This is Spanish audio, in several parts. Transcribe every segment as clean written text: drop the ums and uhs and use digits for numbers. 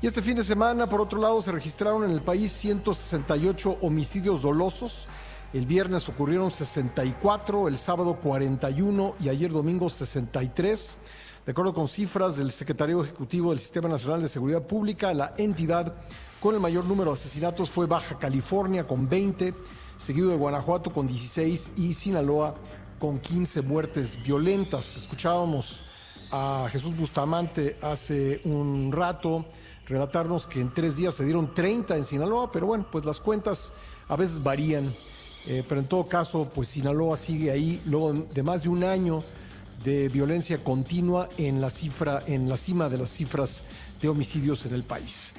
Y este fin de semana, por otro lado, se registraron en el país 168 homicidios dolosos. El viernes ocurrieron 64, el sábado 41 y ayer domingo 63. De acuerdo con cifras del Secretario Ejecutivo del Sistema Nacional de Seguridad Pública, la entidad con el mayor número de asesinatos fue Baja California con 20, seguido de Guanajuato con 16 y Sinaloa con 15 muertes violentas. Escuchábamos a Jesús Bustamante hace un rato relatarnos que en 3 días se dieron 30 en Sinaloa, pero bueno, pues las cuentas a veces varían. Pero en todo caso, pues Sinaloa sigue ahí, luego de más de un año de violencia continua en la cima de las cifras de homicidios en el país.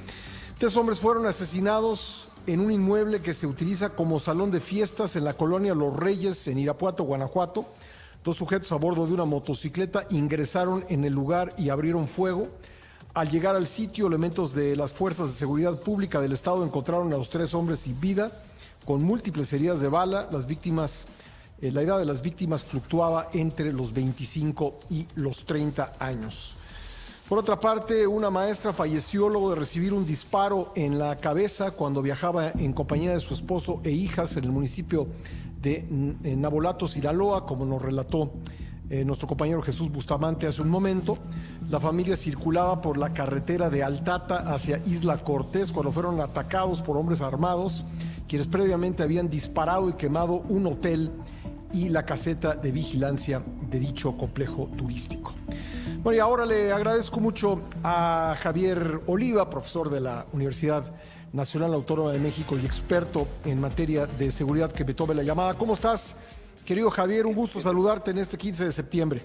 3 hombres fueron asesinados en un inmueble que se utiliza como salón de fiestas en la colonia Los Reyes, en Irapuato, Guanajuato. 2 sujetos a bordo de una motocicleta ingresaron en el lugar y abrieron fuego. Al llegar al sitio, elementos de las fuerzas de seguridad pública del estado encontraron a los 3 hombres sin vida, con múltiples heridas de bala. La edad de las víctimas fluctuaba entre los 25 y los 30 años. Por otra parte, una maestra falleció luego de recibir un disparo en la cabeza cuando viajaba en compañía de su esposo e hijas en el municipio de Navolato, Sinaloa, como nos relató nuestro compañero Jesús Bustamante hace un momento. La familia circulaba por la carretera de Altata hacia Isla Cortés cuando fueron atacados por hombres armados, quienes previamente habían disparado y quemado un hotel y la caseta de vigilancia de dicho complejo turístico. Bueno, y ahora le agradezco mucho a Javier Oliva, profesor de la Universidad Nacional Autónoma de México y experto en materia de seguridad, que me tome la llamada. ¿Cómo estás, querido Javier? Un gusto saludarte en este 15 de septiembre.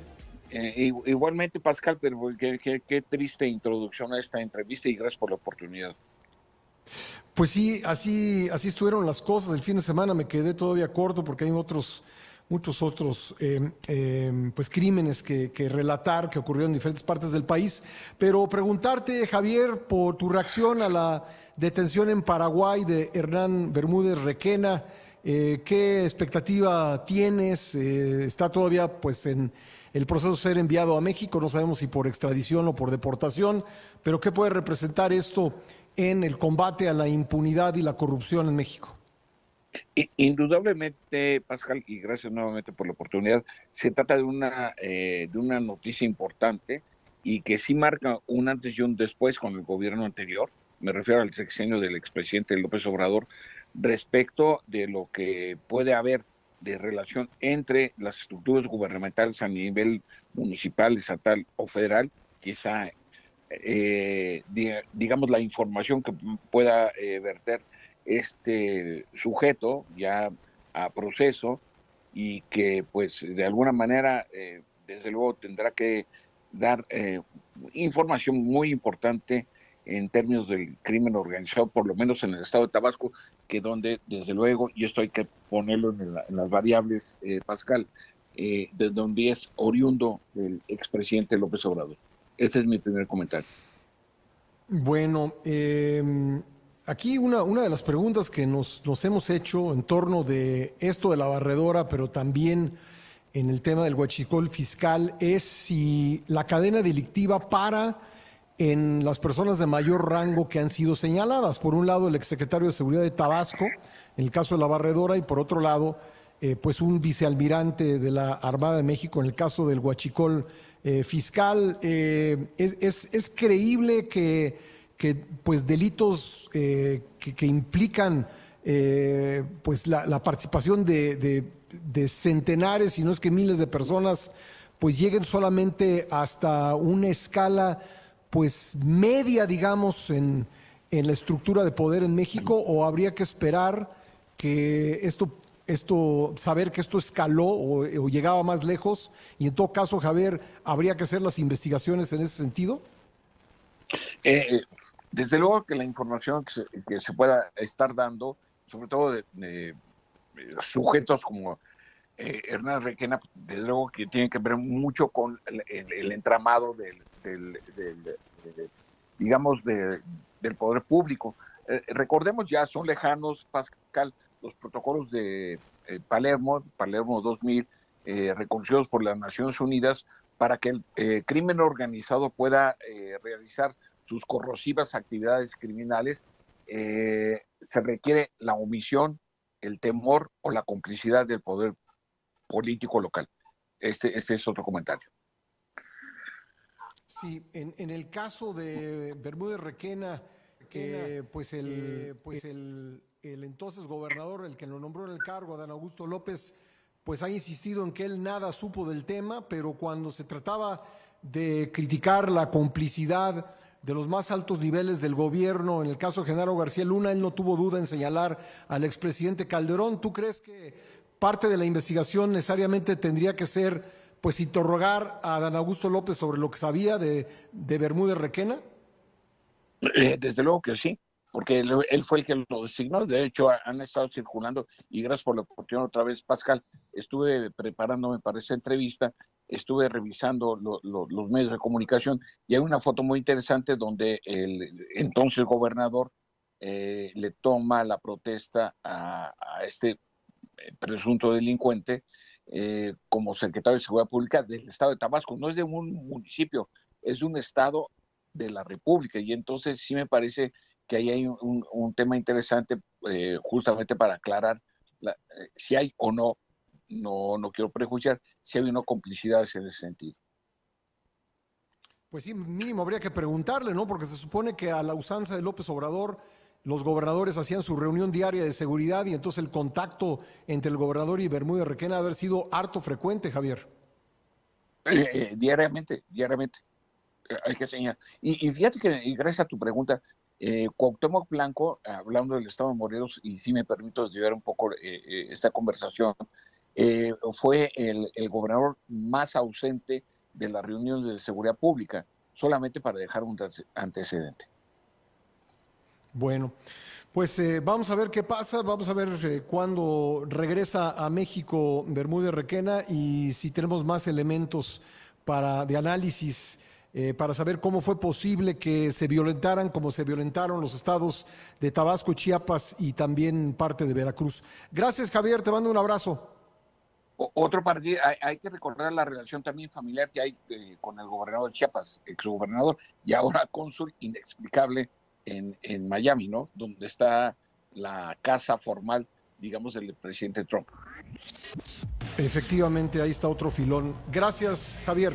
Igualmente, Pascal, pero qué triste introducción a esta entrevista y gracias por la oportunidad. Pues sí, así estuvieron las cosas. El fin de semana me quedé todavía corto porque hay muchos otros pues crímenes que relatar que ocurrieron en diferentes partes del país. Pero preguntarte, Javier, por tu reacción a la detención en Paraguay de Hernán Bermúdez Requena. ¿Qué expectativa tienes? Está todavía pues en el proceso de ser enviado a México, no sabemos si por extradición o por deportación, pero ¿qué puede representar esto en el combate a la impunidad y la corrupción en México? Indudablemente, Pascal, y gracias nuevamente por la oportunidad, se trata de una noticia importante y que sí marca un antes y un después con el gobierno anterior. Me refiero al sexenio del expresidente López Obrador, respecto de lo que puede haber de relación entre las estructuras gubernamentales a nivel municipal, estatal o federal, quizá, digamos, la información que pueda verter este sujeto ya a proceso y que pues de alguna manera desde luego tendrá que dar información muy importante en términos del crimen organizado, por lo menos en el estado de Tabasco, que donde desde luego, y esto hay que ponerlo en las variables, Pascal, desde donde es oriundo el expresidente López Obrador. Ese es mi primer comentario. Bueno, aquí una de las preguntas que nos hemos hecho en torno de esto de la barredora, pero también en el tema del huachicol fiscal, es si la cadena delictiva para en las personas de mayor rango que han sido señaladas. Por un lado, el exsecretario de Seguridad de Tabasco, en el caso de la barredora, y por otro lado, pues un vicealmirante de la Armada de México en el caso del huachicol fiscal. ¿Es creíble que pues delitos que implican pues la participación de centenares, si no es que miles de personas, pues lleguen solamente hasta una escala pues media, digamos, en la estructura de poder en México, o habría que esperar que saber que esto escaló o llegaba más lejos, y en todo caso, Javier, habría que hacer las investigaciones en ese sentido? Desde luego que la información que se pueda estar dando, sobre todo de sujetos como Hernán Requena, desde luego que tiene que ver mucho con el entramado digamos, del poder público. Recordemos, ya son lejanos, Pascal, los protocolos de Palermo 2000, reconocidos por las Naciones Unidas, para que el crimen organizado pueda realizar sus corrosivas actividades criminales, se requiere la omisión, el temor o la complicidad del poder político local. Este es otro comentario. Sí, en el caso de Bermúdez Requena, pues el entonces gobernador, el que lo nombró en el cargo, Adán Augusto López, pues ha insistido en que él nada supo del tema, pero cuando se trataba de criticar la complicidad de los más altos niveles del gobierno, en el caso de Genaro García Luna, él no tuvo duda en señalar al expresidente Calderón. ¿Tú crees que parte de la investigación necesariamente tendría que ser, pues, interrogar a Adán Augusto López sobre lo que sabía de Bermúdez Requena? Desde luego que sí, porque él fue el que lo designó. De hecho, han estado circulando, y gracias por la oportunidad otra vez, Pascal. Estuve preparándome para esa entrevista, estuve revisando los medios de comunicación, y hay una foto muy interesante donde el entonces gobernador le toma la protesta a este presunto delincuente como secretario de Seguridad Pública del estado de Tabasco. No es de un municipio, es de un estado de la República, y entonces sí me parece que ahí hay un tema interesante justamente para aclarar si hay o no quiero prejuiciar, si hay una complicidad en ese sentido. Pues sí, mínimo habría que preguntarle, ¿no? Porque se supone que a la usanza de López Obrador, los gobernadores hacían su reunión diaria de seguridad y entonces el contacto entre el gobernador y Bermúdez Requena debe haber sido harto frecuente, Javier. Diariamente, hay que señalar. Y fíjate que, y gracias a tu pregunta, Cuauhtémoc Blanco, hablando del estado de Morelos, y si me permito desviar un poco esta conversación, fue el gobernador más ausente de las reuniones de seguridad pública, solamente para dejar un antecedente. Bueno, pues vamos a ver qué pasa, vamos a ver cuándo regresa a México Bermúdez Requena y si tenemos más elementos de análisis para saber cómo fue posible que se violentaran como se violentaron los estados de Tabasco, Chiapas y también parte de Veracruz. Gracias, Javier, te mando un abrazo. Otro partido, hay que recordar la relación también familiar que hay con el gobernador de Chiapas, exgobernador, y ahora cónsul inexplicable en Miami, ¿no? Donde está la casa formal, digamos, del presidente Trump. Efectivamente, ahí está otro filón. Gracias, Javier.